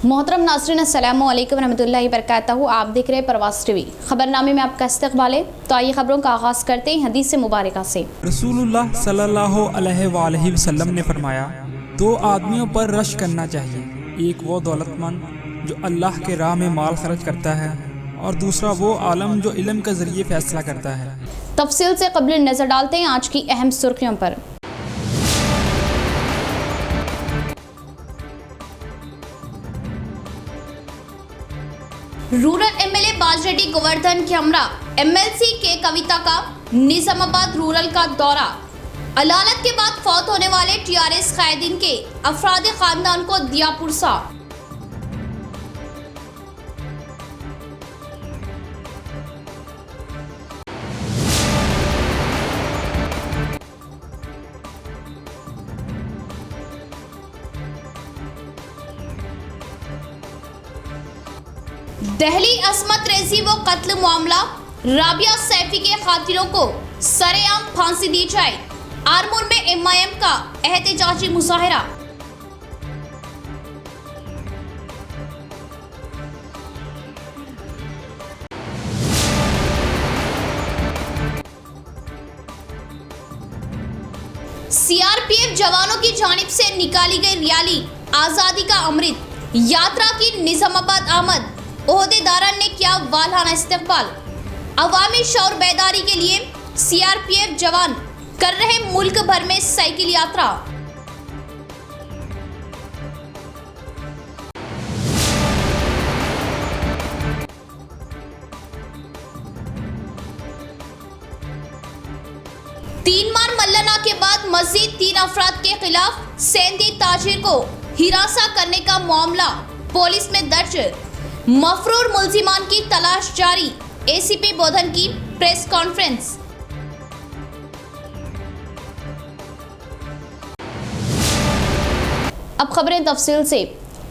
मोहतरम नाज़रीन अस्सलामु अलैकुम रहमतुल्लाहि बरकातहू। आप देख रहे हैं प्रवास टीवी। खबरनामे में आपका इस्तकबाल है। तो आइए खबरों का आगाज़ करते हैं हदीस मुबारक से। रसूलुल्लाह सल्लल्लाहु अलैहि वसल्लम ने फरमाया, दो आदमियों पर रश करना चाहिए। एक वो दौलतमंद जो अल्लाह के राह में माल खर्च करता है और दूसरा वो आलम जो इल्म के ज़रिए फ़ैसला करता है। तफसील से कबल नज़र डालते हैं आज की अहम सुर्खियों पर। रूरल एमएलए बाजरेड्डी गोवर्धन के हमरा एमएलसी के कविता का निजामाबाद रूरल का दौरा। अदालत के बाद फौत होने वाले टीआरएस कायदीन के अफराद खानदान को दिया पुरसा। दिल्ली असमत रेजी व कत्ल मामला, राबिया सैफी के खातिरों को सरेआम फांसी दी जाए। आरमूर में एमआईएम का एहतजाजी मुजाहरा। सीआरपीएफ जवानों की जानिब से निकाली गई रैली आजादी का अमृत यात्रा की निजामाबाद आमद। ओहदेदारान ने किया वालहाना इस्तकबाल। अवामी शौर बेदारी के लिए सीआरपीएफ जवान कर रहे मुल्क भर में साइकिल यात्रा। तीन मार मल्लना के बाद मजीद 3 अफराद के खिलाफ सेंधी ताजिर को हिरासा करने का मामला पुलिस में दर्ज। मफरूर मुल्जिमान की तलाश जारी। एसीपी बोधन की प्रेस कॉन्फ्रेंस। अब खबरें तफसील से।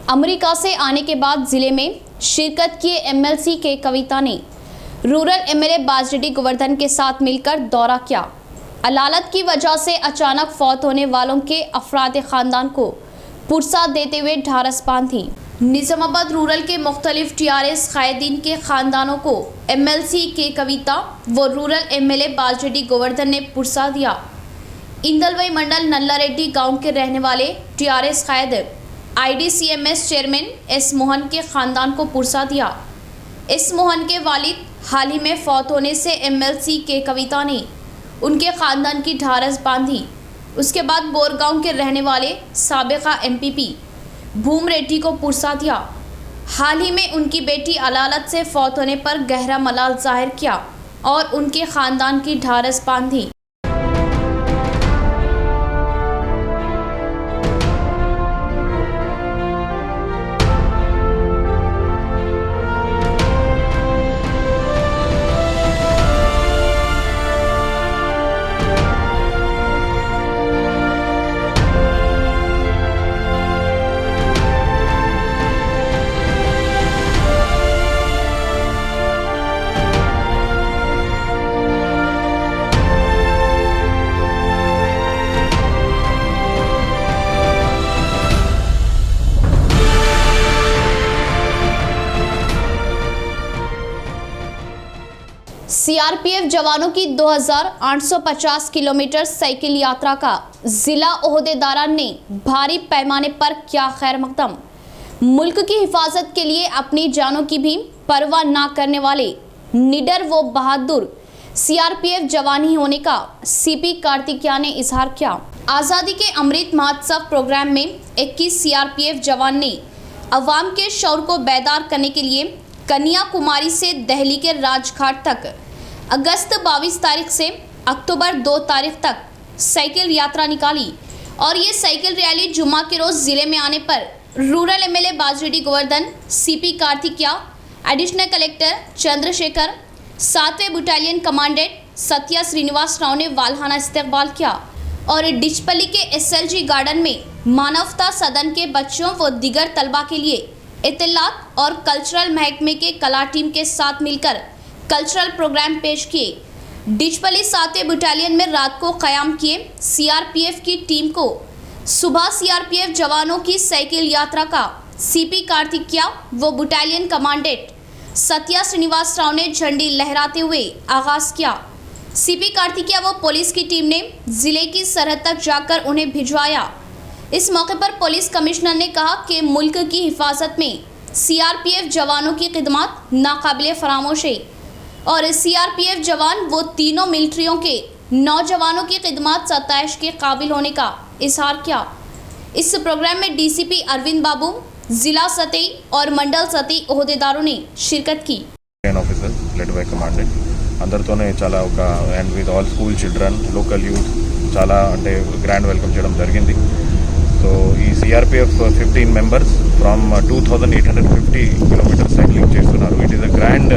अमेरिका से आने के बाद जिले में शिरकत किए एमएलसी के कविता ने रूरल एमएलए बाजरेड्डी गोवर्धन के साथ मिलकर दौरा किया। अदालत की वजह से अचानक फौत होने वालों के अफराद खानदान को पुरसा देते हुए ढारस बांधी। निजामाबाद रूरल के मुख्तलिफ टीआरएस कायदीन के खानदानों को एमएलसी के कविता व रूरल एमएलए बाजरेड्डी गोवर्धन ने पुरसा दिया। इंदलवई मंडल नल्लारेड्डी गांव के रहने वाले टीआरएस कायद आईडीसीएमएस चेयरमैन एस मोहन के खानदान को पुरसा दिया। एस मोहन के वालिद हाल ही में फौत होने से एमएलसी के कविता ने उनके खानदान की ढारस बांधी। उसके बाद बोरगांव के रहने वाले साबिका एमपीपी भूम रेड्डी को पुरसा दिया। हाल ही में उनकी बेटी अदालत से फौत होने पर गहरा मलाल जाहिर किया और उनके खानदान की ढारस बांधी। सीआरपीएफ जवानों की 2850 किलोमीटर साइकिल यात्रा का जिला ओहदेदारान ने भारी पैमाने पर किया खैर मकदम। मुल्क की हिफाजत के लिए अपनी जानों की भी परवाह ना करने वाले निडर व बहादुर सीआरपीएफ जवान ही होने का सीपी कार्तिकिया ने इजहार किया। आज़ादी के अमृत महोत्सव प्रोग्राम में 21 सीआरपीएफ जवान ने अवाम के शौर को बेदार करने के लिए कन्याकुमारी से दिल्ली के राजघाट तक अगस्त 22 तारीख से अक्टूबर 2 तारीख तक साइकिल यात्रा निकाली और ये साइकिल रैली जुम्मा के रोज जिले में आने पर rural MLA Bajireddy Govardhan, CP Karthikeya, additional collector Chandrashekhar, 7वें बटालियन कमांडेंट सत्या श्रीनिवास राव ने वालहाना इस्तकबाल किया और डिचपल्ली के एसएलजी गार्डन में मानवता सदन के बच्चों व दिगर तलबा के लिए इत्तलात और कल्चरल महकमे के कला टीम के साथ मिलकर कल्चरल प्रोग्राम पेश किए। डिचपल्ली 7वें बटालियन में रात को क़याम किए सीआरपीएफ की टीम को सुबह सीआरपीएफ जवानों की साइकिल यात्रा का सीपी कार्तिकिया व बटालियन कमांडेंट सत्या श्रीनिवास राव ने झंडी लहराते हुए आगाज किया। सीपी कार्तिकिया व पुलिस की टीम ने जिले की सरहद तक जाकर उन्हें भिजवाया। इस मौके पर पुलिस कमिश्नर ने कहा कि मुल्क की हिफाजत में सीआरपीएफ जवानों की खिदमत नाकाबिले फरामोश है और सीआरपीएफ जवान वो तीनों मिलिट्रियों के नौजवानों की खिदमत सताइश के काबिल होने का इजहार किया। इस प्रोग्राम में डीसीपी अरविंद बाबू, जिला सतह और मंडल सतह ओहदेदारों ने शिरकत की। అందరితోనే చాలా ఒక and with all school children local youth చాలా అంటే గ్రాండ్ వెల్కమ్ చేయడం జరిగింది. సో ఈ CRPF 15 members from 2850 kilometres cycling చేస్తున్నారు. It is a grand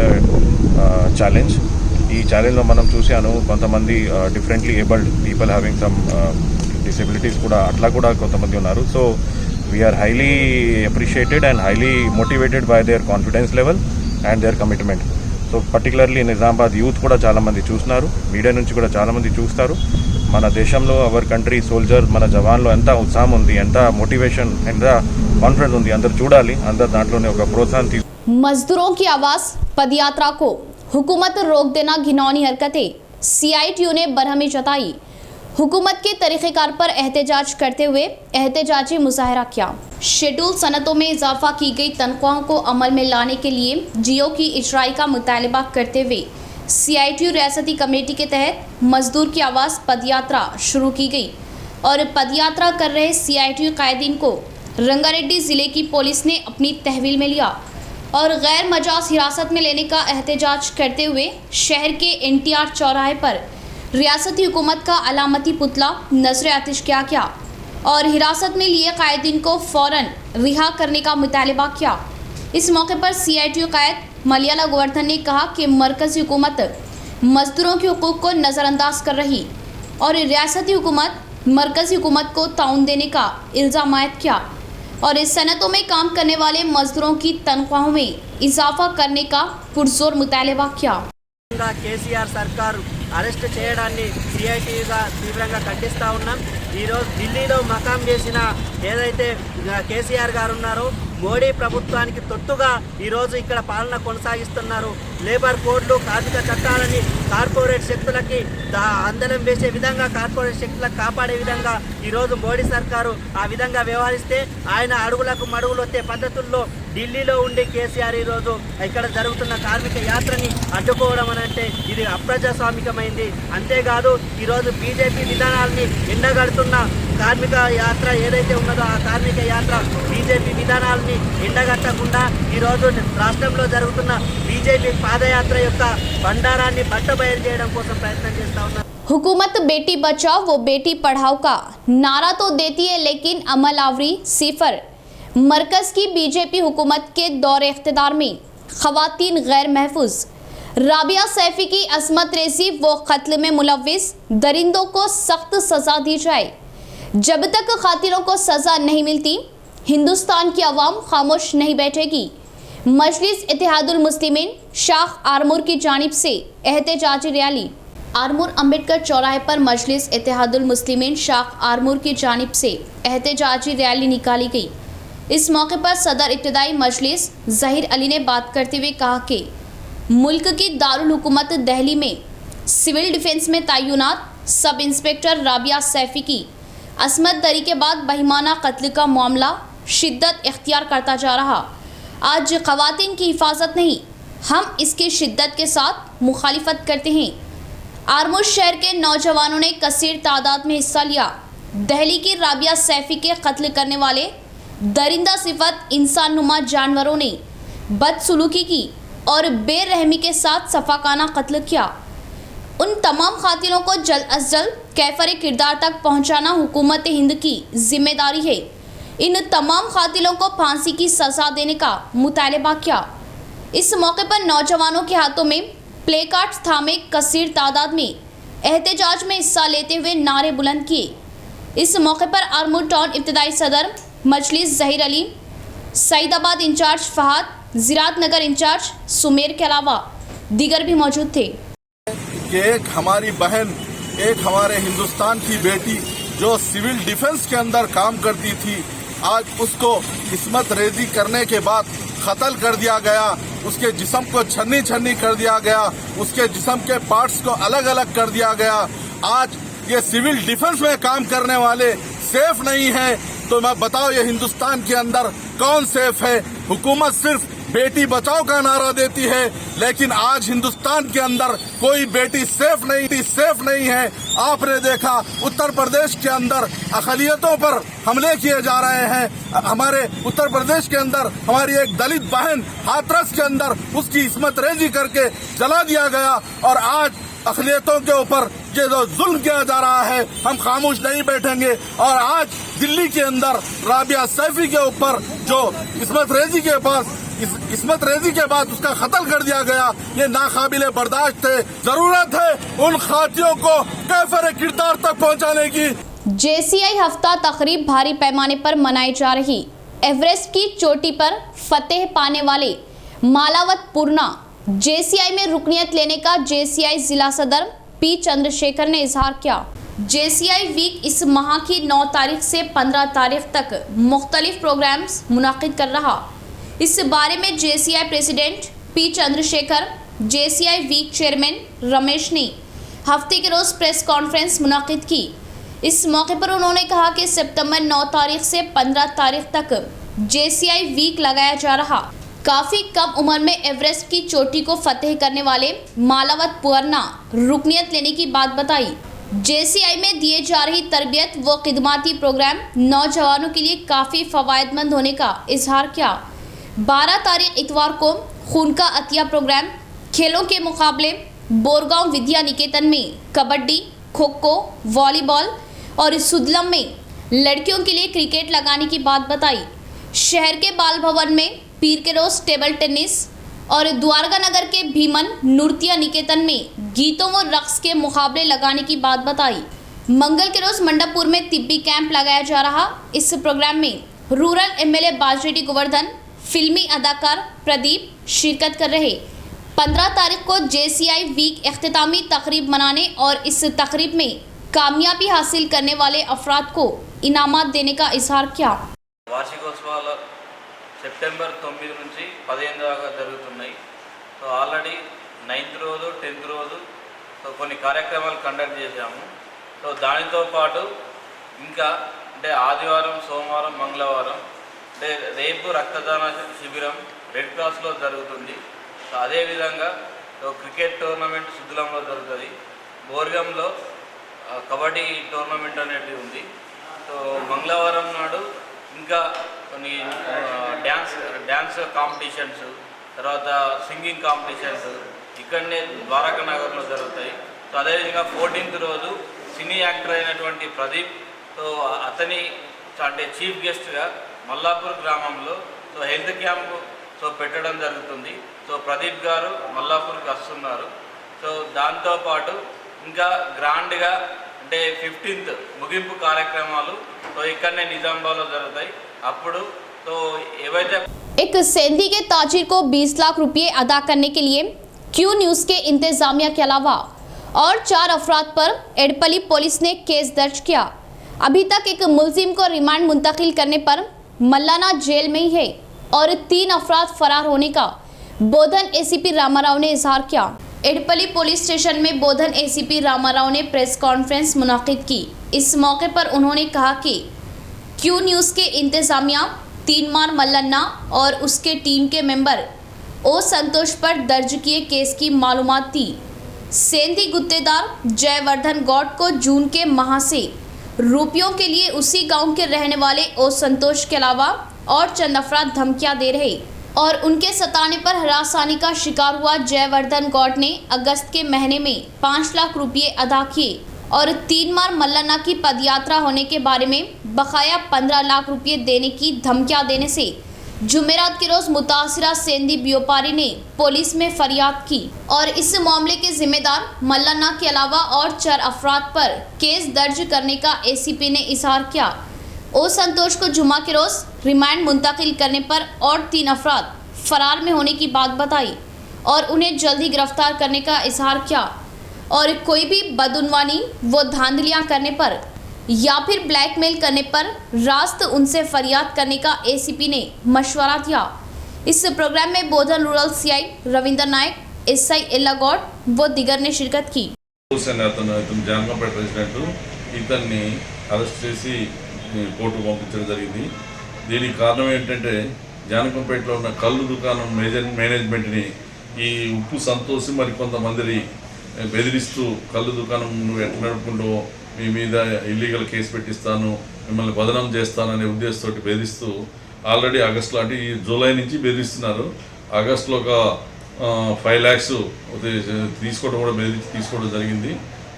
challenge. ఈ ఛాలెంజ్లో మనం చూసాను కొంతమంది differently abled people having some disabilities కూడా అట్లా కూడా కొంతమంది ఉన్నారు. So we are highly appreciated and highly motivated by their confidence level and their commitment. So particularly Nizamabad youth కూడా చాలామంది చూస్తున్నారు, మీడియా నుంచి కూడా చాలామంది చూస్తారు. మన దేశంలో అవర్ కంట్రీ సోల్జర్ మన జవాన్లో ఎంత ఉత్సాహం ఉంది, ఎంత మోటివేషన్, ఎంత కాన్ఫిడెన్స్ ఉంది, అందరు చూడాలి. అందరు దాంట్లోనే ఒక ప్రోత్సాహం తీసుకు मजदूरों की आवाज पदयात्रा को हुकूमत रोक देना घिनौनी हरकतें, सीआईटीयू ने बरहमी जताई। हुकूमत के तरीक़ेकार पर एहतजाज करते हुए एहतजाजी मुजाहरा किया। शेड्यूल सनतों में इजाफा की गई तनख्वाहों को अमल में लाने के लिए जियो की इजराई का मुतालबा करते हुए सीआईटीयू रियासती कमेटी के तहत मजदूर की आवाज़ पदयात्रा शुरू की गई और पदयात्रा कर रहे सीआईटीयू कायदीन को रंगारेड्डी ज़िले की पुलिस ने अपनी तहवील में लिया और गैर मजाज हिरासत में लेने का एहतजाज करते हुए शहर के NTR चौराहे पर रियासती हुकूमत का अलामती पुतला नजर आतिश किया और हिरासत में लिए कायदीन को फ़ौरन रिहा करने का मुतालबा किया। इस मौके पर सीआईटीयू कायद मलियाला गोवर्धन ने कहा कि मरकज़ी हुकूमत मजदूरों के हुकूक़ को नज़रअंदाज कर रही और रियासती हुकूमत मरकज़ी हुकूमत को ताउन देने का इल्ज़ाम आयद किया और इस सनतों में काम करने वाले मजदूरों की तनख्वाहों में इजाफा करने का पुरजोर मुतालबा किया। కేసీఆర్ సర్కారు అరెస్ట్ చేయడాన్ని సిఐటిగా తీవ్రంగా ఖండిస్తూ ఉన్నాం. ఈరోజు ఢిల్లీలో మకాం చేసిన ఏదైతే కేసీఆర్ గారు ఉన్నారో మోడీ ప్రభుత్వానికి తొత్తుగా ఈరోజు ఇక్కడ పాలన కొనసాగిస్తున్నారు. లేబర్ కోడ్లు, కార్మిక చట్టాలని కార్పొరేట్ శక్తులకి అందలం వేసే విధంగా, కార్పొరేట్ శక్తులకు కాపాడే విధంగా ఈరోజు మోడీ సర్కారు ఆ విధంగా వ్యవహరిస్తే ఆయన అడుగులకు మడుగులు వచ్చే పద్ధతుల్లో ఢిల్లీలో ఉండి కేసీఆర్ ఈరోజు ఇక్కడ జరుగుతున్న కార్మిక యాత్రని అడ్డుకోవడం అని అంటే ఇది అప్రజాస్వామికమైంది. అంతేకాదు ఈరోజు బీజేపీ విధానాలని ఎండగడుతున్న కార్మిక యాత్ర ఏదైతే ఉన్నదో ఆ కార్మిక యాత్ర బీజేపీ విధానాలని ఎండగట్టకుండా ఈరోజు రాష్ట్రంలో జరుగుతున్న బీజేపీ పాదయాత్ర యొక్క బండారాన్ని బట్టబయలు చేయడం కోసం ప్రయత్నం చేస్తూ ఉన్నారు. हुकूमत बेटी बचाओ वो बेटी पढ़ाओ का नारा तो देती है लेकिन अमल आवरी सिफर। मरकज़ की बीजेपी हुकूमत के दौर इख्तिदार में ख़वातीन गैर महफूज, राबिया सैफ़ी की असमत रेज़ी व कत्ल में मुलव्विस दरिंदों को सख्त सज़ा दी जाए। जब तक खातिरों को सज़ा नहीं मिलती हिंदुस्तान की अवाम खामोश नहीं बैठेगी। मजलिस इत्तेहादुल मुस्लिमीन शाख आरमूर की जानिब से एहतजाजी रैली। आरमूर अम्बेडकर चौराहे पर मजलिस इत्तेहादुल मुस्लिमीन शाख आरमूर की जानिब से एहतजाजी रैली निकाली गई। इस मौके पर सदर इब्तदाई मजलिस ज़हीर अली ने बात करते हुए कहा कि मुल्क की दारुल हुकूमत दिल्ली में सिविल डिफेंस में तैनात सब इंस्पेक्टर राबिया सैफ़ी की असमत दरी के बाद बहिमाना कत्ल का मामला शिद्दत इख्तियार करता जा रहा। आज ख़वातीन की हिफाजत नहीं, हम इसकी शिद्दत के साथ मुखालिफत करते हैं। आरमूर शहर के नौजवानों ने कसीर तादाद में हिस्सा लिया। दिल्ली की राबिया सैफ़ी के कत्ल करने वाले दरिंदा सिफत इंसान नुमा जानवरों ने बदसलूकी की और बेरहमी के साथ सफाकाना कत्ल किया। उन तमाम खातिरों को जल्द अज जल्द कैफर किरदार तक पहुंचाना हुकूमत हिंद की जिम्मेदारी है। इन तमाम खातिलों को फांसी की सज़ा देने का मुतालबा किया। इस मौके पर नौजवानों के हाथों में प्ले कार्ड्स थामे कसीर तादाद में एहतजाज में हिस्सा लेते हुए नारे बुलंद किए। इस मौके पर आरमूर टाउन इब्तदाई सदर मजलिस ज़हीर अली, सईदाबाद इंचार्ज फहाद, ज़िरात नगर इंचार्ज सुमेर के अलावा दीगर भी मौजूद थे। कि एक हमारी बहन, एक हमारे हिंदुस्तान की बेटी जो सिविल डिफेंस के अंदर काम करती थी, आज उसको किस्मत रेजी करने के बाद कत्ल कर दिया गया, उसके जिस्म को छन्नी छन्नी कर दिया गया, उसके जिस्म के पार्ट्स को अलग अलग कर दिया गया। आज ये सिविल डिफेंस में काम करने वाले सेफ नहीं है, तो मैं बताओ ये हिंदुस्तान के अंदर कौन सेफ है? हुकूमत सिर्फ बेटी बचाओ का नारा देती है, लेकिन आज हिंदुस्तान के अंदर कोई बेटी सेफ नहीं है। आपने देखा उत्तर प्रदेश के अंदर अक़लियतों पर हमले किए जा रहे हैं। हमारे उत्तर प्रदेश के अंदर हमारी एक दलित बहन हाथरस के अंदर उसकी इस्मत रेजी करके जला दिया गया, और आज अक़लियतों के ऊपर ये जो जुल्म किया जा रहा है, हम खामोश नहीं बैठेंगे। और आज दिल्ली के अंदर राबिया सैफी के ऊपर जो इस्मत रेजी के बाद उसका कत्ल कर दिया गया, ये नाकाबिले बर्दाश्त है। जरूरत है उन खातियों को कैफर किरदार तक पहुंचाने की। जेसीआई हफ्ता तकरीब भारी पैमाने पर मनाई जा रही। एवरेस्ट की चोटी पर फतेह पाने वाले मालावत पूर्णा जेसीआई में रुकनियत लेने का जेसीआई जिला सदर पी चंद्रशेखर ने इजहार किया। जेसीआई वीक इस माह की 9 तारीख से 15 तारीख तक मुख्तलिफ प्रोग्राम्स मुनाकिद कर रहा। इस बारे में JCI president P Chandrashekhar, JCI week chairman Ramesh ने हफ्ते के रोज़ प्रेस कॉन्फ्रेंस मुनाकिद की। इस मौके पर उन्होंने कहा कि सितंबर 9 तारीख से 15 तारीख तक जेसीआई वीक लगाया जा रहा। काफ़ी कम उम्र में एवरेस्ट की चोटी को फतेह करने वाले मालावत पूर्णा रुकनियत लेने की बात बताई। जेसीआई में दिए जा रही तरबियत व खिदमाती प्रोग्राम नौजवानों के लिए काफ़ी फ़वायदमंद होने का इजहार किया। 12 तारीख इतवार को खून का अतिया प्रोग्राम, खेलों के मुकाबले, बोरगांव विद्या निकेतन में कबड्डी, खो खो, वॉलीबॉल और सुदलम में लड़कियों के लिए क्रिकेट लगाने की बात बताई। शहर के बाल भवन में पीर के रोज़ टेबल टेनिस और द्वारका नगर के भीमन नृत्य निकेतन में गीतों व रक्स के मुकाबले लगाने की बात बताई। मंगल के रोज़ मंडपपुर में तिब्बी कैंप लगाया जा रहा। इस प्रोग्राम में रूरल एमएलए बाजरेड्डी गोवर्धन, फिल्मी अदाकार प्रदीप शिरकत कर रहे। 15 तारीख को जेसीआई वीक इख्तितामी तकरीब मनाने और इस तकरीब में कामयाबी हासिल करने वाले अफराद को इनामात देने का इजहार किया। వార్షికోత్సవాలు సెప్టెంబర్ 9 నుంచి 15 దాకా జరుగుతున్నాయి. సో ఆల్రెడీ 9th రోజు 10th రోజు సో కొన్ని కార్యక్రమాలు కండక్ట్ చేశాము. సో దానితో పాటు ఇంకా అంటే ఆదివారం, సోమవారం, మంగళవారం అంటే రేపు రక్తదాన శిబిరం రెడ్ క్రాస్లో జరుగుతుంది. సో అదేవిధంగా క్రికెట్ టోర్నమెంట్ సుద్దులంలో జరుగుతుంది. బోర్గంలో కబడ్డీ టోర్నమెంట్ అనేది ఉంది. సో మంగళవారం నాడు ఇంకా కొన్ని డ్యాన్స్ కాంపిటీషన్స్, తర్వాత సింగింగ్ కాంపిటీషన్స్ ఇక్కడనే ద్వారకా నగర్లో జరుగుతాయి. సో అదేవిధంగా 14th రోజు సినీ యాక్టర్ అయినటువంటి ప్రదీప్, సో అతని అంటే చీఫ్ గెస్ట్గా మల్లాపూర్ గ్రామంలో సో హెల్త్ క్యాంప్ సో పెట్టడం జరుగుతుంది. సో ప్రదీప్ గారు మల్లాపూర్కి వస్తున్నారు. సో దాంతోపాటు ఇంకా గ్రాండ్గా అంటే 15th ముగింపు కార్యక్రమాలు तो इकन्ने निजामाबाद जరుగుతాయి. అప్పుడు तो ఏవైతే एक सेंधी के ताजिर को 20 लाख रुपए अदा करने के लिए क्यू न्यूज़ के इंतजामिया के अलावा और 4 अफराद पर एडपली पुलिस ने केस दर्ज किया। अभी तक एक मुलजिम को रिमांड मुंतकिल करने पर मल्लाना जेल में ही है और 3 अफराद फरार होने का बोधन एसीपी रामाराव ने इजहार किया। एडपली पुलिस स्टेशन में बोधन एसीपी रामाराव ने प्रेस कॉन्फ्रेंस मुनाकिद की। इस मौके पर उन्होंने कहा कि क्यू न्यूज़ के इंतजामिया तीनमार मल्लन्ना और उसके टीम के मेंबर ओ संतोष पर दर्ज किए केस की मालूमात दी। सेंधी गुत्तेदार जयवर्धन गौड़ को जून के माह से रुपयों के लिए उसी गांव के रहने वाले ओ संतोष के अलावा और चंद अफराद धमकियां दे रहे और उनके सताने पर हरासानी का शिकार हुआ जयवर्धन गौड़ ने अगस्त के महीने में 5 लाख रुपये अदा किए और 3 मार मल्लाना की पदयात्रा होने के बारे में बकाया 15 लाख रुपये देने की धमकियां देने से जुमेरात के रोज़ मुतासिरा सेंधी व्यापारी ने पुलिस में फरियाद की और इस मामले के जिम्मेदार मल्लाना के अलावा और 4 अफराद पर केस दर्ज करने का एसीपी ने इजहार किया। ओ संतोष को जुमा के रोज़ रिमांड मुंतकिल करने पर और 3 अफराद फरार में होने की बात बताई और उन्हें जल्द ही गिरफ्तार करने का इजहार किया और कोई भी बदउनवानी व धांधलियां करने पर या फिर ब्लैकमेल करने पर रास्त उनसे फरियाद करने का एसीपी ने मशवरा दिया। इस प्रोग्राम में बोधन रूरल सीआई रविंदर नायक, एसआई एल्ला गौड व दिगर ने शिरकत की। అతను జానకంపేట ప్రెసిడెంట్ ఇతన్ని అరెస్ట్ చేసి కోర్టుకు పంపించడం జరిగింది. దీనికి కారణం ఏంటంటే జానకంపేటలో ఉన్న కళ్ళు దుకాణం మేనేజ్మెంట్ని ఈ ఉప్పు సంతోషి మరి కొంతమందిని బెదిరిస్తూ కళ్ళు దుకాణం నువ్వు ఎట్లా నడుపుకుంటావో మీ మీద ఇల్లీగల్ కేసు పెట్టిస్తాను, మిమ్మల్ని బదనం చేస్తాననే ఉద్దేశంతో బెదిరిస్తూ ఆల్రెడీ ఆగస్టులో అంటే ఈ జూలై నుంచి బెదిరిస్తున్నారు. ఆగస్టులో ఒక 5 lakhs తీసుకోవడం కూడా బెదిరించి తీసుకోవడం జరిగింది.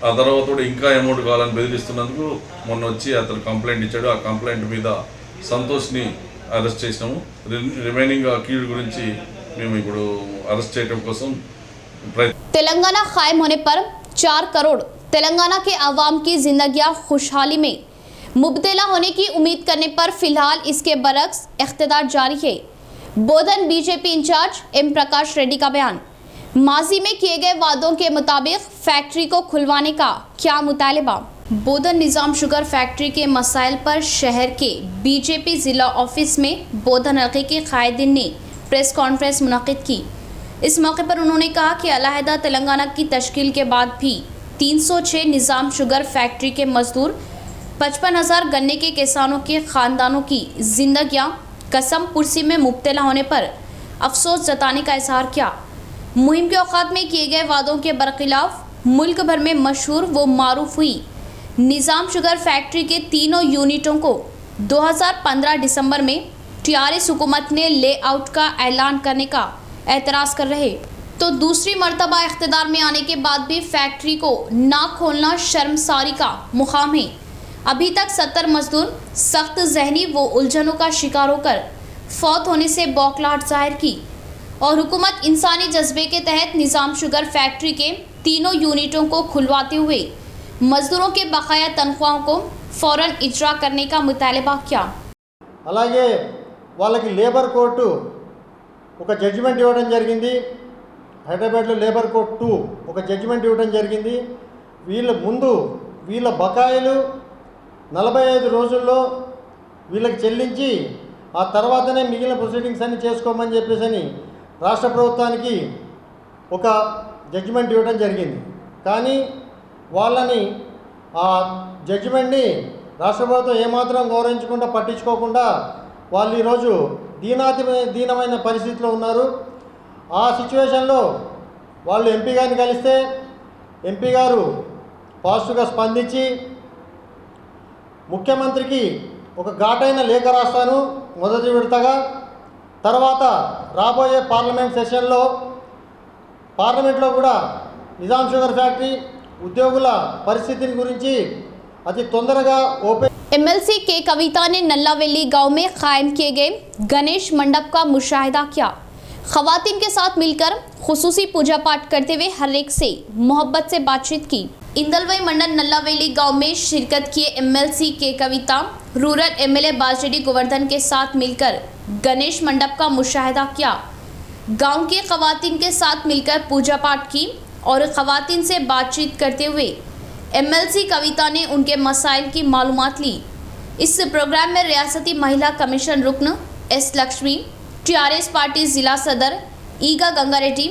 ఆ తర్వాత కూడా ఇంకా అమౌంట్ కావాలని బెదిరిస్తున్నందుకు మొన్న వచ్చి అతను కంప్లైంట్ ఇచ్చాడు. ఆ కంప్లైంట్ మీద సంతోష్ని అరెస్ట్ చేసినాము. రిమైనింగ్ అక్యూజ్డ్ గురించి మేము ఇప్పుడు అరెస్ట్ చేయడం కోసం तेलंगाना कायम होने पर 4 करोड़ तेलंगाना के अवाम की जिंदगियां खुशहाली में मुब्तला होने की उम्मीद करने पर फिलहाल इसके बरक्स इख्तिदार जारी है। बोधन बीजेपी इंचार्ज एम प्रकाश रेड्डी का बयान। माजी में किए गए वादों के मुताबिक फैक्ट्री को खुलवाने का क्या मुतालिबा। बोधन निज़ाम शुगर फैक्ट्री के मसाइल पर शहर के बीजेपी ज़िला ऑफिस में बोधन हल्के के कायदीन ने प्रेस कॉन्फ्रेंस मुनक़िद की। इस मौके पर उन्होंने कहा कि अलहदा तेलंगाना की तश्कील के बाद भी 306 निज़ाम शुगर फैक्ट्री के मजदूर, 55,000 गन्ने के किसानों के ख़ानदानों की जिंदगियां कसम पुरसी में मुब्तला होने पर अफसोस जताने का इजहार किया। मुहिम के औकात में किए गए वादों के बरखिलाफ मुल्क भर में मशहूर व मारूफ हुई निज़ाम शुगर फैक्ट्री के तीनों यूनिटों को 2015 दिसंबर में टीआरएस हुकूमत ने लेआउट का ऐलान करने का एतराज़ कर रहे, तो दूसरी मर्तबा इख्तिदार में आने के बाद भी फैक्ट्री को ना खोलना शर्मसारी का मुकाम है। अभी तक 70 मजदूर सख्त जहनी व उलझनों का शिकार होकर फौत होने से बौखलाहट जाहिर की और हुकूमत इंसानी जज्बे के तहत निज़ाम शुगर फैक्ट्री के तीनों यूनिटों को खुलवाते हुए मजदूरों के बकाया तनख्वाहों को फ़ौरन इजरा करने का मुतालबा किया। అలాగే వాళ్ళకి లేబర్ కోర్టు ఒక జడ్జిమెంట్ ఇవ్వడం జరిగింది. హైదరాబాద్లో లేబర్ కోర్ట్ 2 ఒక జడ్జిమెంట్ ఇవ్వడం జరిగింది. వీళ్ళ బకాయిలు 45 రోజుల్లో వీళ్ళకి చెల్లించి ఆ తర్వాతనే మిగిలిన ప్రొసీడింగ్స్ అన్ని చేసుకోమని చెప్పేసి రాష్ట్ర ప్రభుత్వానికి ఒక జడ్జిమెంట్ ఇవ్వడం జరిగింది. కానీ వాళ్ళని ఆ జడ్జిమెంట్ని రాష్ట్ర ప్రభుత్వం ఏమాత్రం గౌరవించకుండా పట్టించుకోకుండా వాళ్ళు ఈరోజు దీనమైన పరిస్థితిలో ఉన్నారు. ఆ సిచ్యువేషన్లో వాళ్ళు ఎంపీ గారిని కలిస్తే ఎంపీ గారు పాజిటివ్గా స్పందించి ముఖ్యమంత్రికి ఒక ఘాటైన లేఖ రాస్తాను మొదటి విడతగా, తర్వాత రాబోయే పార్లమెంట్ సెషన్లో పార్లమెంట్లో కూడా నిజాం షుగర్ ఫ్యాక్టరీ ఉద్యోగుల పరిస్థితిని గురించి అతి తొందరగా ఓపెన్। एमएलसी के कविता ने नल्लावेली गांव में कायम किए गए गणेश मंडप का मुशाहिदा किया। खवातीन के साथ मिलकर खुसूसी पूजा पाठ करते हुए हर एक से मोहब्बत से बातचीत की। इंदलवई मंडल नल्लावेली गांव में शिरकत किए एमएलसी के कविता रूरल एमएलए बाजेडी गोवर्धन के साथ मिलकर गणेश मंडप का मुशाहिदा किया। गांव के खवातीन के साथ मिलकर पूजा पाठ की और खवातीन से बातचीत करते हुए एमएलसी कविता ने उनके मसाइल की मालूमात ली। इस प्रोग्राम में रियासती महिला कमीशन रुकन एस लक्ष्मी, टीआरएस पार्टी जिला सदर ईगा गंगारेड्डी,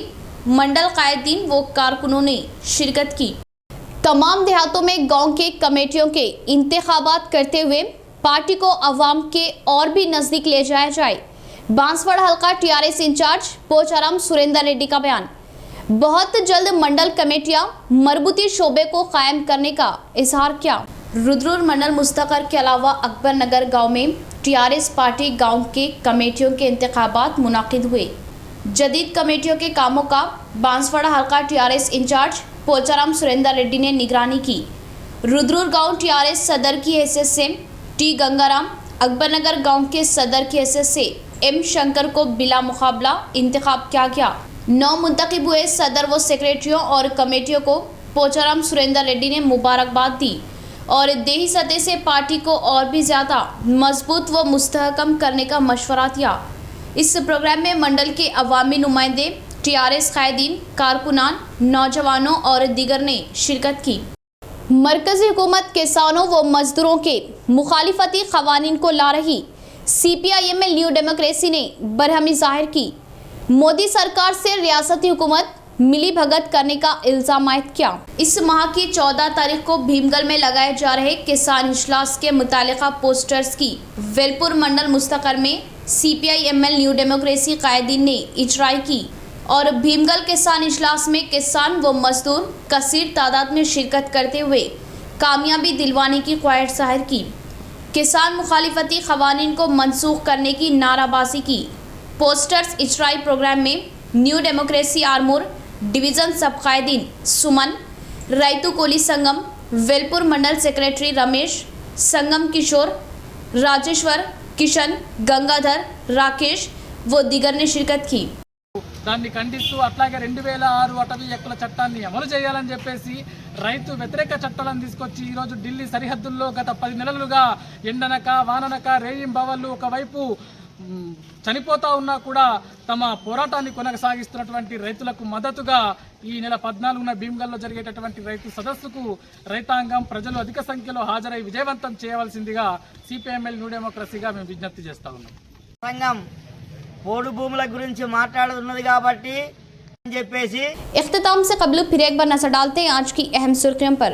मंडल कायदीन व कारकुनों ने शिरकत की। तमाम देहातों में गांव के कमेटियों के इंतखाबात करते हुए पार्टी को अवाम के और भी नज़दीक ले जाया जाए। बांसवाड़ा हल्का टीआरएस इंचार्ज पोचाराम सुरेंद्र रेड्डी का बयान। बहुत जल्द मंडल कमेटियां मरबूती शोबे को कायम करने का इजहार किया। रुद्रपुर मंडल मुस्तकर के अलावा अकबर नगर गाँव में टीआरएस पार्टी गांव के कमेटियों के इंतखाबात मुनाकिद हुए। जदीद कमेटियों के कामों का बांसवाड़ा हल्का टीआरएस इंचार्ज पोचाराम सुरेंद्र रेड्डी ने निगरानी की। रुद्रपुर गांव टीआरएस सदर की हैसियत से टी गंगाराम, अकबर नगर गाँव के सदर की हैसियत से एम शंकर को बिला मुकाबला इंतखाब किया गया। 9 मुंतखब हुए सदर व सेक्रेटरियों और कमेटियों को पोचाराम सुरेंद्र रेड्डी ने मुबारकबाद दी और देही सतह से पार्टी को और भी ज़्यादा मजबूत व मुस्तहकम करने का मशवरा दिया। इस प्रोग्राम में मंडल के अवामी नुमाइंदे, टीआरएस कायदीन, कारकुनान, नौजवानों और दीगर ने शिरकत की। मरकजी हुकूमत किसानों व मजदूरों के मुखालिफती क़वानीन को ला रही CPI-ML न्यू डेमोक्रेसी ने बरहमी जाहिर की। मोदी सरकार से रियासती हुकूमत मिली भगत करने का इल्जाम आयद किया। इस माह की 14 तारीख को भीमगल में लगाए जा रहे किसान इजलास के मुतालिका पोस्टर्स की वेलपुर मंडल मुस्तकर में CPI-ML न्यू डेमोक्रेसी कायदीन ने इजराई की और भीमगल किसान इजलास में किसान व मजदूर कसीर तादाद में शिरकत करते हुए कामयाबी दिलवाने की ख्वाहिश जाहिर की। किसान मुखालिफती क़वानीन को मनसूख करने की नाराबाजी की। पोस्टर्स इजराई प्रोग्राम में न्यू डेमोक्रेसी आर्मूर डिवीज़न सब कायदीन सुमन, रैतु कोली संगम, वेलपुर मंडल सेक्रेटरी रमेश, संगम किशोर, राजेश्वर, किशन, गंगाधर, राकेश व दीगर ने शिरकत की। దాన్ని ఖండిస్తూ అట్లాగే 2006 అటవీ హక్కుల చట్టాన్ని అమలు చేయాలని చెప్పేసి రైతు వ్యతిరేక చట్టాలను తీసుకొచ్చి ఈరోజు ఢిల్లీ సరిహద్దుల్లో గత 10 నెలలుగా ఎండనక వాననక రేయింబవళ్ళు ఒకవైపు చనిపోతా ఉన్నా కూడా తమ పోరాటాన్ని కొనసాగిస్తున్నటువంటి రైతులకు మద్దతుగా ఈ నెల 14న భీమ్గల్లో జరిగేటటువంటి రైతు సదస్సుకు రైతాంగం ప్రజలు అధిక సంఖ్యలో హాజరై విజయవంతం చేయవలసిందిగా CPI-ML న్యూ డెమోక్రసీగా మేము విజ్ఞప్తి చేస్తా ఉన్నాం। సంఘం పోడు భూముల గురించి మాట్లాడుతున్నది కాబట్టి అని చెప్పేసి इख्तिताम से कबल फिर एक बार नजर डालते हैं आज की अहम सुर्खियों पर।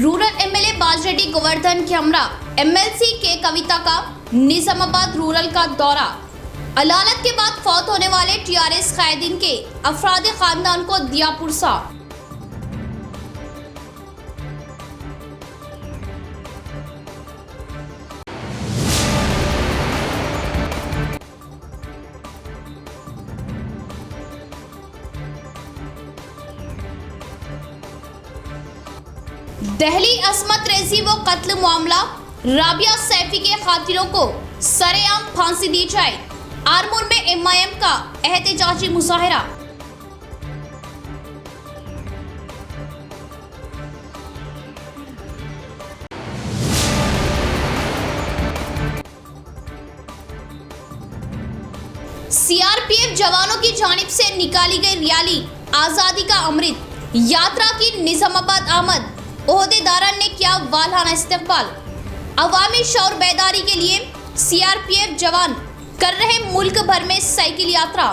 रूरल MLA बाजरेड्डी गोवर्धन के हमरा MLC के कविता का निजामाबाद रूरल का दौरा। अदालत के बाद फौत होने वाले TRS कायदीन के अफराद खानदान को दिया पुरसा। दहली असमत रेजी व कत्ल मामला, राबिया सैफी के कातिलों को सरेआम फांसी दी जाए। आरमूर में MIM का एहतजाजी मुजाहरा। CRPF जवानों की जानिब से निकाली गई रैली आजादी का अमृत यात्रा की निजामाबाद आमद। ओहदेदारन ने किया वालहाना इस्तकबाल। अवामी शौर बेदारी के लिए CRPF जवान कर रहे मुल्क भर में साइकिल यात्रा।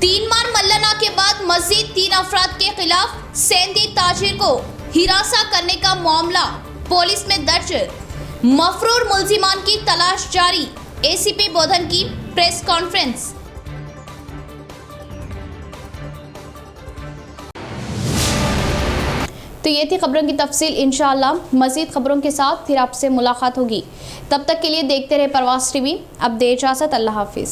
तीन मार मल्लना के बाद मजीद 3 अफराद के खिलाफ सेंधी ताजिर को हिरासा करने का मामला पुलिस में दर्ज। मफरूर मुल्जिमान की तलाश जारी। ACP बोधन की प्रेस कॉन्फ्रेंस। तो ये थी खबरों की तफसील। इंशाअल्लाह मजीद खबरों के साथ फिर आपसे मुलाकात होगी। तब तक के लिए देखते रहे प्रवास TV। अब दे इजाजत। अल्लाह हाफिज।